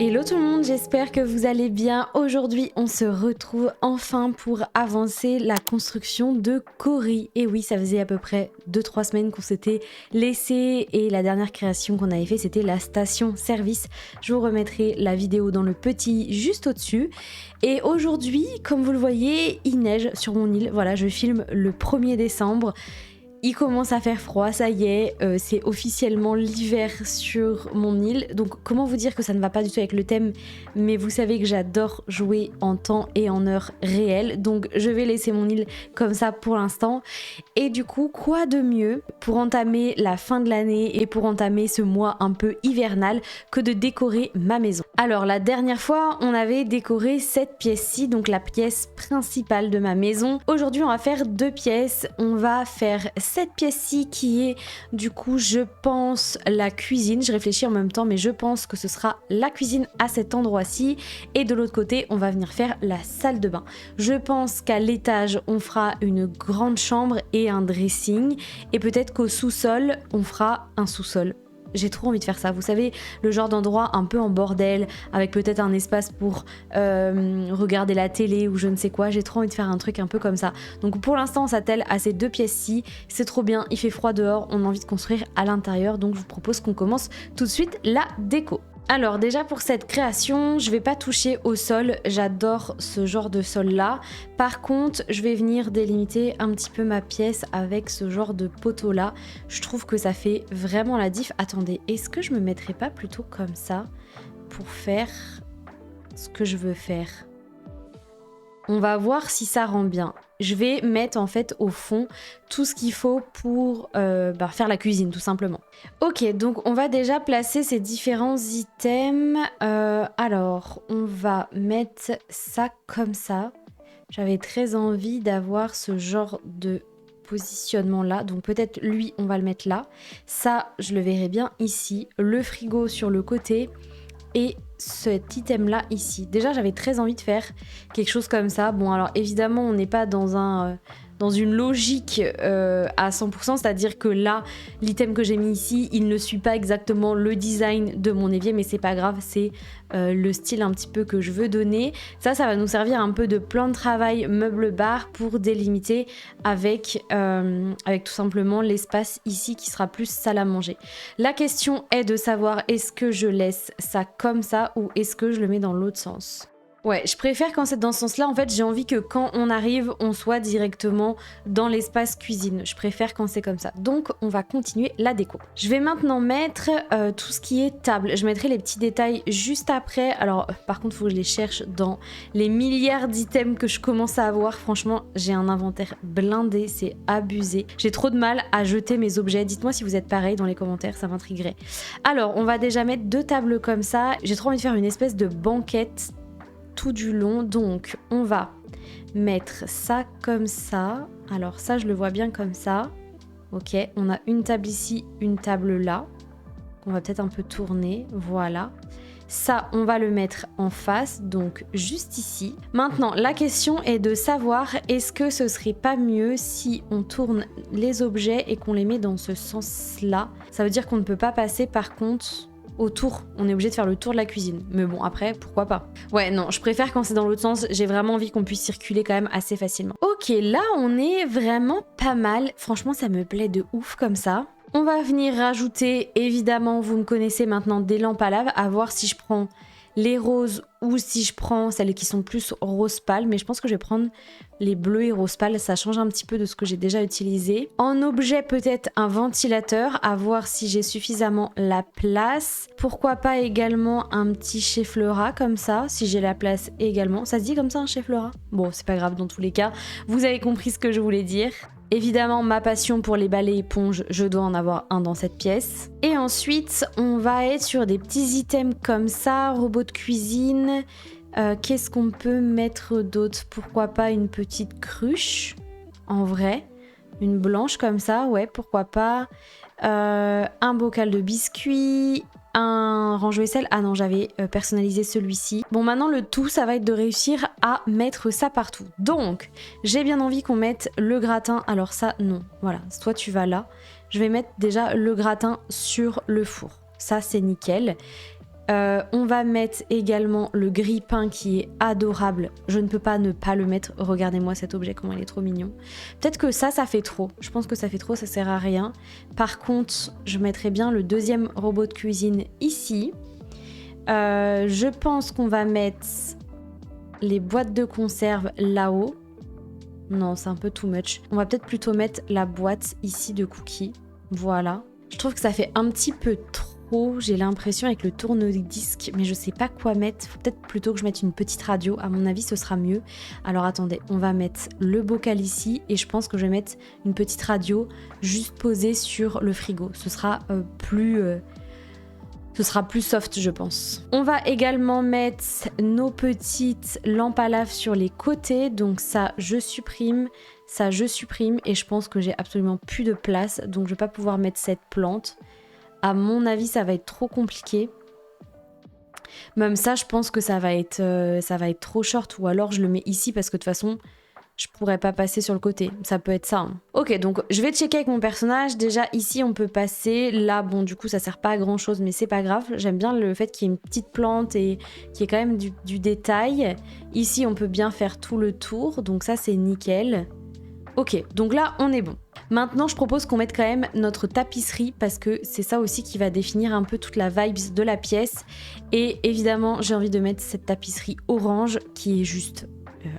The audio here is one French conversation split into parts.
Hello tout le monde, j'espère que vous allez bien. Aujourd'hui, on se retrouve enfin pour avancer la construction de Cory. Et oui, ça faisait à peu près 2-3 semaines qu'on s'était laissé et la dernière création qu'on avait fait, c'était la station service. Je vous remettrai la vidéo dans le petit juste au-dessus. Et aujourd'hui, comme vous le voyez, il neige sur mon île. Voilà, je filme le 1er décembre. Il commence à faire froid, ça y est, c'est officiellement l'hiver sur mon île. Donc comment vous dire que ça ne va pas du tout avec le thème, mais vous savez que j'adore jouer en temps et en heure réelle. Donc je vais laisser mon île comme ça pour l'instant. Et du coup, quoi de mieux pour entamer la fin de l'année et pour entamer ce mois un peu hivernal que de décorer ma maison. Alors la dernière fois, on avait décoré cette pièce-ci, donc la pièce principale de ma maison. Aujourd'hui, on va faire 2 pièces. On va faire cette pièce-ci qui est du coup je pense la cuisine, je réfléchis en même temps mais je pense que ce sera la cuisine à cet endroit-ci et de l'autre côté on va venir faire la salle de bain. Je pense qu'à l'étage on fera une grande chambre et un dressing et peut-être qu'au sous-sol on fera un sous-sol. J'ai trop envie de faire ça, vous savez, le genre d'endroit un peu en bordel, avec peut-être un espace pour regarder la télé ou je ne sais quoi, j'ai trop envie de faire un truc un peu comme ça. Donc pour l'instant on s'attelle à ces 2 pièces-ci, c'est trop bien, il fait froid dehors, on a envie de construire à l'intérieur, donc je vous propose qu'on commence tout de suite la déco. Alors déjà pour cette création, je vais pas toucher au sol, j'adore ce genre de sol là. Par contre, je vais venir délimiter un petit peu ma pièce avec ce genre de poteau là. Je trouve que ça fait vraiment la diff. Attendez, est-ce que je me mettrais pas plutôt comme ça pour faire ce que je veux faire? On va voir si ça rend bien. Je vais mettre en fait au fond tout ce qu'il faut pour faire la cuisine tout simplement. Ok, donc on va déjà placer ces différents items. Alors, on va mettre ça comme ça. J'avais très envie d'avoir ce genre de positionnement là. Donc peut-être lui, on va le mettre là. Ça, je le verrai bien ici. Le frigo sur le côté. Et cet item là ici, déjà j'avais très envie de faire quelque chose comme ça. Bon alors évidemment on n'est pas dans une logique à 100%, c'est-à-dire que là l'item que j'ai mis ici il ne suit pas exactement le design de mon évier, mais c'est pas grave, c'est le style un petit peu que je veux donner. Ça va nous servir un peu de plan de travail meuble bar pour délimiter avec tout simplement l'espace ici qui sera plus salle à manger. La question est de savoir est-ce que je laisse ça comme ça ou est-ce que je le mets dans l'autre sens. Ouais, je préfère quand c'est dans ce sens-là. En fait, j'ai envie que quand on arrive, on soit directement dans l'espace cuisine. Je préfère quand c'est comme ça. Donc, on va continuer la déco. Je vais maintenant mettre tout ce qui est table. Je mettrai les petits détails juste après. Alors, par contre, il faut que je les cherche dans les milliards d'items que je commence à avoir. Franchement, j'ai un inventaire blindé. C'est abusé. J'ai trop de mal à jeter mes objets. Dites-moi si vous êtes pareil dans les commentaires, ça m'intriguerait. Alors, on va déjà mettre 2 tables comme ça. J'ai trop envie de faire une espèce de banquette tout du long, donc on va mettre ça comme ça. Alors ça je le vois bien comme ça. Ok, on a une table ici, une table là. On va peut-être un peu tourner, voilà. Ça on va le mettre en face, donc juste ici. Maintenant la question est de savoir est-ce que ce serait pas mieux si on tourne les objets et qu'on les met dans ce sens là. Ça veut dire qu'on ne peut pas passer par contre autour, on est obligé de faire le tour de la cuisine. Mais bon, après, pourquoi pas. Ouais, non, je préfère quand c'est dans l'autre sens. J'ai vraiment envie qu'on puisse circuler quand même assez facilement. Ok, là, on est vraiment pas mal. Franchement, ça me plaît de ouf comme ça. On va venir rajouter, évidemment, vous me connaissez maintenant, des lampes à lave. À voir si je prends les roses ou si je prends celles qui sont plus rose pâle, mais je pense que je vais prendre les bleus et rose pâle, ça change un petit peu de ce que j'ai déjà utilisé. En objet peut-être un ventilateur, à voir si j'ai suffisamment la place. Pourquoi pas également un petit chef-fleur comme ça, si j'ai la place également. Ça se dit comme ça un chef-fleur? Bon, c'est pas grave dans tous les cas, vous avez compris ce que je voulais dire. Évidemment, ma passion pour les balais éponges, je dois en avoir un dans cette pièce. Et ensuite, on va être sur des petits items comme ça, robot de cuisine. Qu'est-ce qu'on peut mettre d'autre? Pourquoi pas une petite cruche, en vrai. Une blanche comme ça, ouais, pourquoi pas. Un bocal de biscuits. Un range-vaisselle. Ah non, j'avais personnalisé celui-ci. Bon, maintenant le tout, ça va être de réussir à mettre ça partout. Donc, j'ai bien envie qu'on mette le gratin. Alors ça, non. Voilà, toi tu vas là. Je vais mettre déjà le gratin sur le four. Ça, c'est nickel. On va mettre également le grille-pain qui est adorable. Je ne peux pas ne pas le mettre. Regardez-moi cet objet, comment il est trop mignon. Peut-être que ça fait trop. Je pense que ça fait trop, ça sert à rien. Par contre, je mettrai bien le deuxième robot de cuisine ici. Je pense qu'on va mettre les boîtes de conserve là-haut. Non, c'est un peu too much. On va peut-être plutôt mettre la boîte ici de cookies. Voilà. Je trouve que ça fait un petit peu trop, j'ai l'impression, avec le tourne-disque, mais je sais pas quoi mettre. Faut peut-être plutôt que je mette une petite radio. À mon avis, ce sera mieux. Alors attendez, on va mettre le bocal ici et je pense que je vais mettre une petite radio juste posée sur le frigo. Ce sera plus soft, je pense. On va également mettre nos petites lampes à lave sur les côtés. Donc ça, je supprime. Ça, je supprime. Et je pense que j'ai absolument plus de place. Donc je vais pas pouvoir mettre cette plante. À mon avis, ça va être trop compliqué. Même ça, je pense que ça va être trop short. Ou alors, je le mets ici parce que de toute façon, je pourrais pas passer sur le côté. Ça peut être ça. Hein. Ok, donc je vais checker avec mon personnage. Déjà, ici, on peut passer. Là, bon, du coup, ça sert pas à grand chose, mais c'est pas grave. J'aime bien le fait qu'il y ait une petite plante et qu'il y ait quand même du détail. Ici, on peut bien faire tout le tour. Donc ça, c'est nickel. Ok, donc là, on est bon. Maintenant, je propose qu'on mette quand même notre tapisserie parce que c'est ça aussi qui va définir un peu toute la vibes de la pièce. Et évidemment, j'ai envie de mettre cette tapisserie orange qui est juste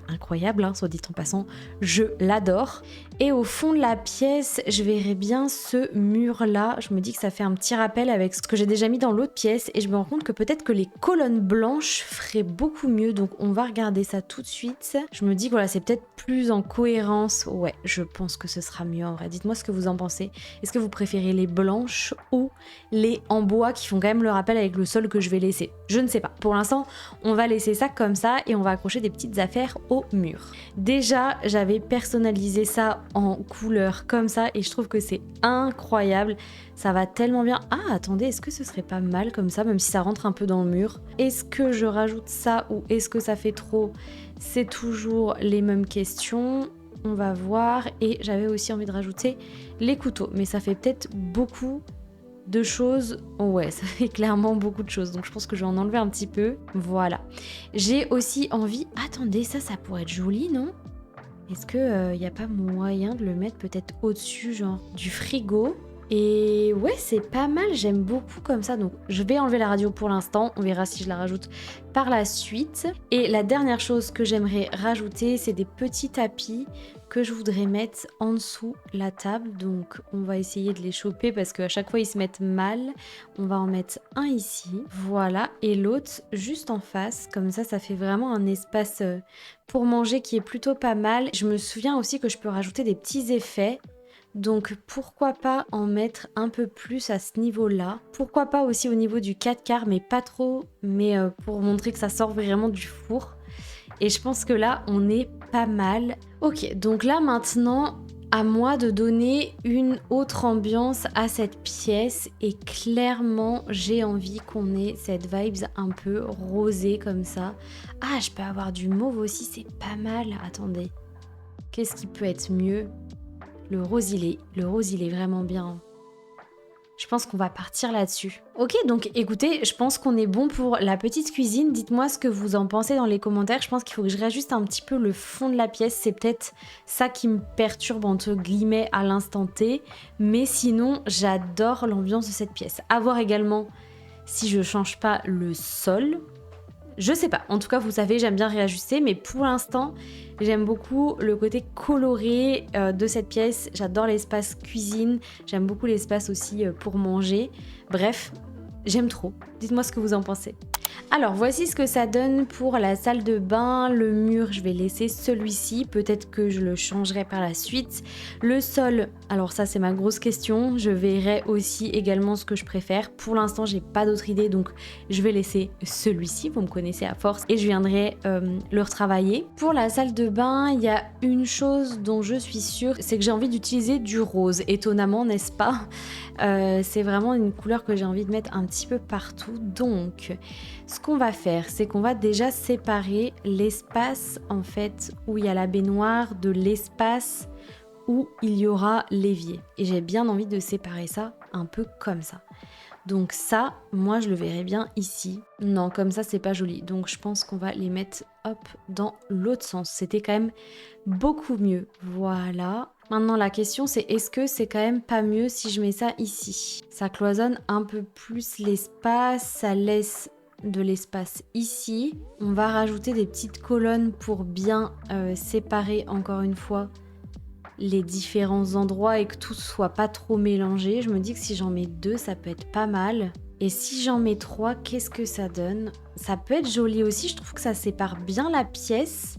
incroyable, hein, soit dit en passant, je l'adore. Et au fond de la pièce, je verrais bien ce mur-là. Je me dis que ça fait un petit rappel avec ce que j'ai déjà mis dans l'autre pièce et je me rends compte que peut-être que les colonnes blanches feraient beaucoup mieux. Donc on va regarder ça tout de suite. Je me dis que voilà, c'est peut-être plus en cohérence. Ouais, je pense que ce sera mieux en vrai. Dites-moi ce que vous en pensez. Est-ce que vous préférez les blanches ou les en bois qui font quand même le rappel avec le sol que je vais laisser? Je ne sais pas. Pour l'instant, on va laisser ça comme ça et on va accrocher des petites affaires au mur. Déjà, j'avais personnalisé ça en couleur comme ça et je trouve que c'est incroyable. Ça va tellement bien. Ah, attendez, est-ce que ce serait pas mal comme ça, même si ça rentre un peu dans le mur? Est-ce que je rajoute ça ou est-ce que ça fait trop? C'est toujours les mêmes questions. On va voir. Et j'avais aussi envie de rajouter les couteaux, mais ça fait peut-être beaucoup de choses. Ouais, ça fait clairement beaucoup de choses. Donc je pense que je vais en enlever un petit peu. Voilà. J'ai aussi envie... Attendez, ça pourrait être joli, non? Est-ce qu'il n'y a pas moyen de le mettre peut-être au-dessus, genre du frigo? Et ouais, c'est pas mal, j'aime beaucoup comme ça. Donc je vais enlever la radio pour l'instant, on verra si je la rajoute par la suite. Et la dernière chose que j'aimerais rajouter, c'est des petits tapis que je voudrais mettre en dessous la table. Donc on va essayer de les choper parce qu'à chaque fois ils se mettent mal. On va en mettre un ici, voilà, et l'autre juste en face. Comme ça fait vraiment un espace pour manger qui est plutôt pas mal. Je me souviens aussi que je peux rajouter des petits effets. Donc pourquoi pas en mettre un peu plus à ce niveau-là. Pourquoi pas aussi au niveau du 4 quarts, mais pas trop, mais pour montrer que ça sort vraiment du four. Et je pense que là, on est pas mal. Ok, donc là maintenant, à moi de donner une autre ambiance à cette pièce. Et clairement, j'ai envie qu'on ait cette vibes un peu rosée comme ça. Ah, je peux avoir du mauve aussi, c'est pas mal. Attendez, qu'est-ce qui peut être mieux ? Le rose, il est vraiment bien. Je pense qu'on va partir là-dessus. Ok, donc écoutez, je pense qu'on est bon pour la petite cuisine. Dites-moi ce que vous en pensez dans les commentaires. Je pense qu'il faut que je réajuste un petit peu le fond de la pièce. C'est peut-être ça qui me perturbe entre guillemets à l'instant T. Mais sinon, j'adore l'ambiance de cette pièce. À voir également si je change pas le sol. Je sais pas, en tout cas vous savez, j'aime bien réajuster, mais pour l'instant j'aime beaucoup le côté coloré de cette pièce. J'adore l'espace cuisine, j'aime beaucoup l'espace aussi pour manger. Bref, j'aime trop. Dites-moi ce que vous en pensez. Alors voici ce que ça donne pour la salle de bain. Le mur, je vais laisser celui-ci. Peut-être que je le changerai par la suite. Le sol, alors ça c'est ma grosse question. Je verrai aussi également ce que je préfère. Pour l'instant, j'ai pas d'autre idée, donc je vais laisser celui-ci. Vous me connaissez à force et je viendrai le retravailler. Pour la salle de bain, il y a une chose dont je suis sûre, c'est que j'ai envie d'utiliser du rose. Étonnamment, n'est-ce pas? C'est vraiment une couleur que j'ai envie de mettre un petit peu partout. Donc, ce qu'on va faire, c'est qu'on va déjà séparer l'espace en fait où il y a la baignoire de l'espace où il y aura l'évier. Et j'ai bien envie de séparer ça un peu comme ça. Donc ça, moi je le verrais bien ici. Non, comme ça c'est pas joli. Donc je pense qu'on va les mettre hop dans l'autre sens. C'était quand même beaucoup mieux. Voilà. Maintenant la question c'est est-ce que c'est quand même pas mieux si je mets ça ici? Ça cloisonne un peu plus l'espace, ça laisse de l'espace ici. On va rajouter des petites colonnes pour bien séparer encore une fois les différents endroits et que tout soit pas trop mélangé. Je me dis que si j'en mets 2, ça peut être pas mal. Et si j'en mets 3, qu'est-ce que ça donne? Ça peut être joli aussi, je trouve que ça sépare bien la pièce.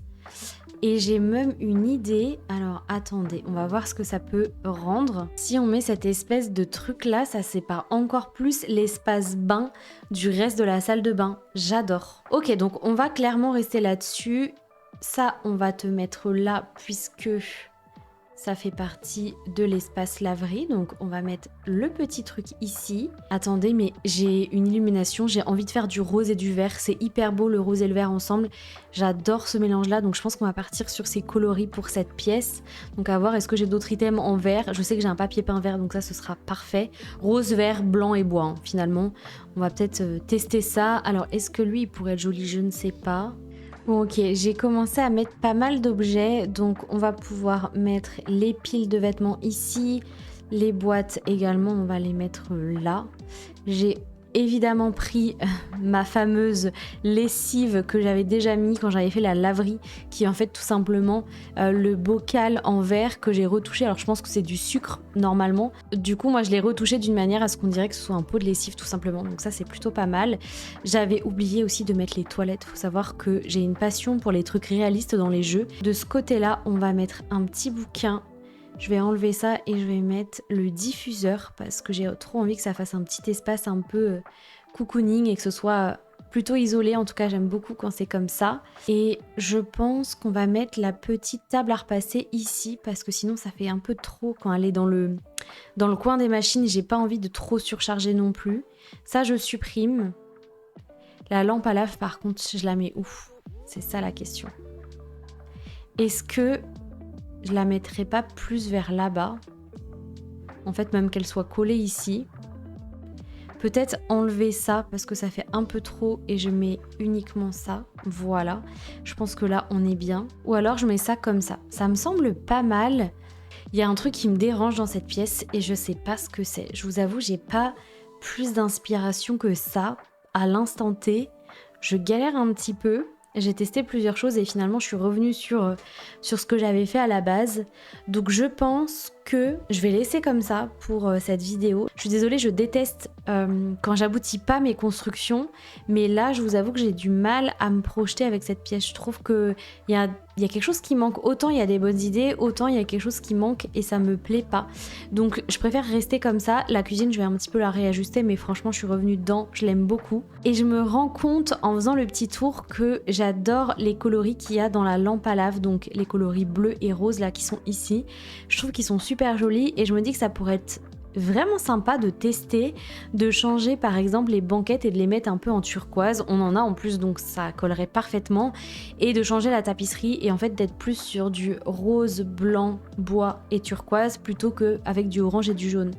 Et j'ai même une idée. Alors attendez, on va voir ce que ça peut rendre. Si on met cette espèce de truc là, ça sépare encore plus l'espace bain du reste de la salle de bain. J'adore. Ok, donc on va clairement rester là-dessus. Ça, on va te mettre là puisque ça fait partie de l'espace laverie. Donc on va mettre le petit truc ici. Attendez, mais j'ai une illumination. J'ai envie de faire du rose et du vert. C'est hyper beau le rose et le vert ensemble. J'adore ce mélange-là. Donc je pense qu'on va partir sur ces coloris pour cette pièce. Donc à voir, est-ce que j'ai d'autres items en vert? Je sais que j'ai un papier peint vert, donc ça ce sera parfait. Rose, vert, blanc et bois. Hein, finalement, on va peut-être tester ça. Alors est-ce que lui il pourrait être joli? Je ne sais pas. Bon ok, j'ai commencé à mettre pas mal d'objets, donc on va pouvoir mettre les piles de vêtements ici, les boîtes également, on va les mettre là. J'ai évidemment pris ma fameuse lessive que j'avais déjà mis quand j'avais fait la laverie, qui est en fait tout simplement le bocal en verre que j'ai retouché. Alors je pense que c'est du sucre normalement. Du coup moi je l'ai retouché d'une manière à ce qu'on dirait que ce soit un pot de lessive tout simplement. Donc ça c'est plutôt pas mal. J'avais oublié aussi de mettre les toilettes. Faut savoir que j'ai une passion pour les trucs réalistes dans les jeux. De ce côté-là, on va mettre un petit bouquin. Je vais enlever ça et je vais mettre le diffuseur parce que j'ai trop envie que ça fasse un petit espace un peu cocooning et que ce soit plutôt isolé. En tout cas, j'aime beaucoup quand c'est comme ça. Et je pense qu'on va mettre la petite table à repasser ici parce que sinon ça fait un peu trop quand elle est dans le coin des machines. J'ai pas envie de trop surcharger non plus. Ça, je supprime. La lampe à lave, par contre, je la mets où? C'est ça la question. Est-ce que je la mettrai pas plus vers là-bas? En fait, même qu'elle soit collée ici. Peut-être enlever ça parce que ça fait un peu trop et je mets uniquement ça. Voilà. Je pense que là, on est bien. Ou alors, je mets ça comme ça. Ça me semble pas mal. Il y a un truc qui me dérange dans cette pièce et je sais pas ce que c'est. Je vous avoue, j'ai pas plus d'inspiration que ça à l'instant T. Je galère un petit peu. J'ai testé plusieurs choses et finalement je suis revenue sur ce que j'avais fait à la base. Donc je pense que je vais laisser comme ça pour cette vidéo. Je suis désolée, je déteste quand j'aboutis pas mes constructions. Mais là, je vous avoue que j'ai du mal à me projeter avec cette pièce. Je trouve qu'il y a quelque chose qui manque. Autant il y a des bonnes idées, autant il y a quelque chose qui manque et ça me plaît pas. Donc je préfère rester comme ça. La cuisine, je vais un petit peu la réajuster, mais franchement, je suis revenue dedans. Je l'aime beaucoup. Et je me rends compte en faisant le petit tour que j'adore les coloris qu'il y a dans la lampe à lave. Donc les coloris bleus et roses là qui sont ici. Je trouve qu'ils sont super jolis et je me dis que ça pourrait être vraiment sympa de tester, de changer par exemple les banquettes et de les mettre un peu en turquoise. On en a en plus donc ça collerait parfaitement. Et de changer la tapisserie et en fait d'être plus sur du rose, blanc, bois et turquoise plutôt qu'avec du orange et du jaune.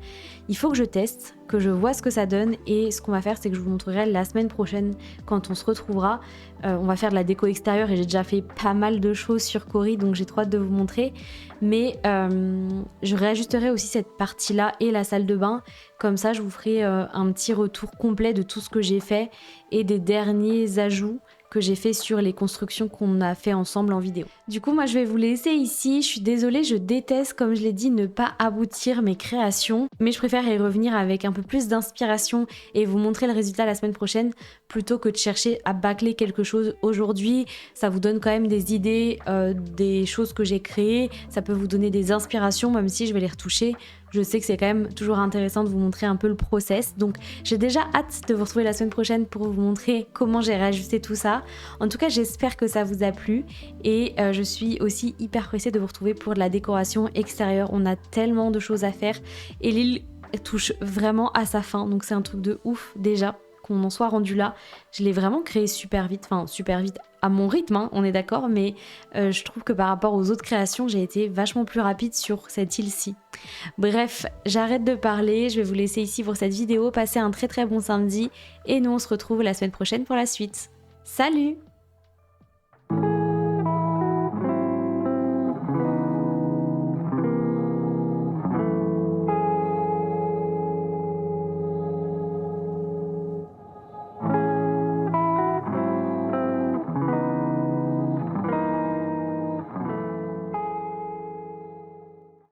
Il faut que je teste, que je vois ce que ça donne et ce qu'on va faire c'est que je vous montrerai la semaine prochaine quand on se retrouvera. On va faire de la déco extérieure et j'ai déjà fait pas mal de choses sur Cori donc j'ai trop hâte de vous montrer. Mais je réajusterai aussi cette partie-là et la salle de bain. Comme ça, je vous ferai un petit retour complet de tout ce que j'ai fait et des derniers ajouts que j'ai fait sur les constructions qu'on a fait ensemble en vidéo. Du coup, moi, je vais vous laisser ici. Je suis désolée, je déteste, comme je l'ai dit, ne pas aboutir mes créations. Mais je préfère y revenir avec un peu plus d'inspiration et vous montrer le résultat la semaine prochaine plutôt que de chercher à bâcler quelque chose aujourd'hui. Ça vous donne quand même des idées, des choses que j'ai créées. Ça peut vous donner des inspirations, même si je vais les retoucher. Je sais que c'est quand même toujours intéressant de vous montrer un peu le process. Donc j'ai déjà hâte de vous retrouver la semaine prochaine pour vous montrer comment j'ai réajusté tout ça. En tout cas, j'espère que ça vous a plu. Et je suis aussi hyper pressée de vous retrouver pour de la décoration extérieure. On a tellement de choses à faire. Et l'île touche vraiment à sa fin. Donc c'est un truc de ouf déjà. qu'on en soit rendu là. Je l'ai vraiment créé super vite, enfin super vite à mon rythme, hein, on est d'accord, mais je trouve que par rapport aux autres créations, j'ai été vachement plus rapide sur cette île-ci. Bref, j'arrête de parler, je vais vous laisser ici pour cette vidéo. Passez un très très bon samedi et nous on se retrouve la semaine prochaine pour la suite. Salut!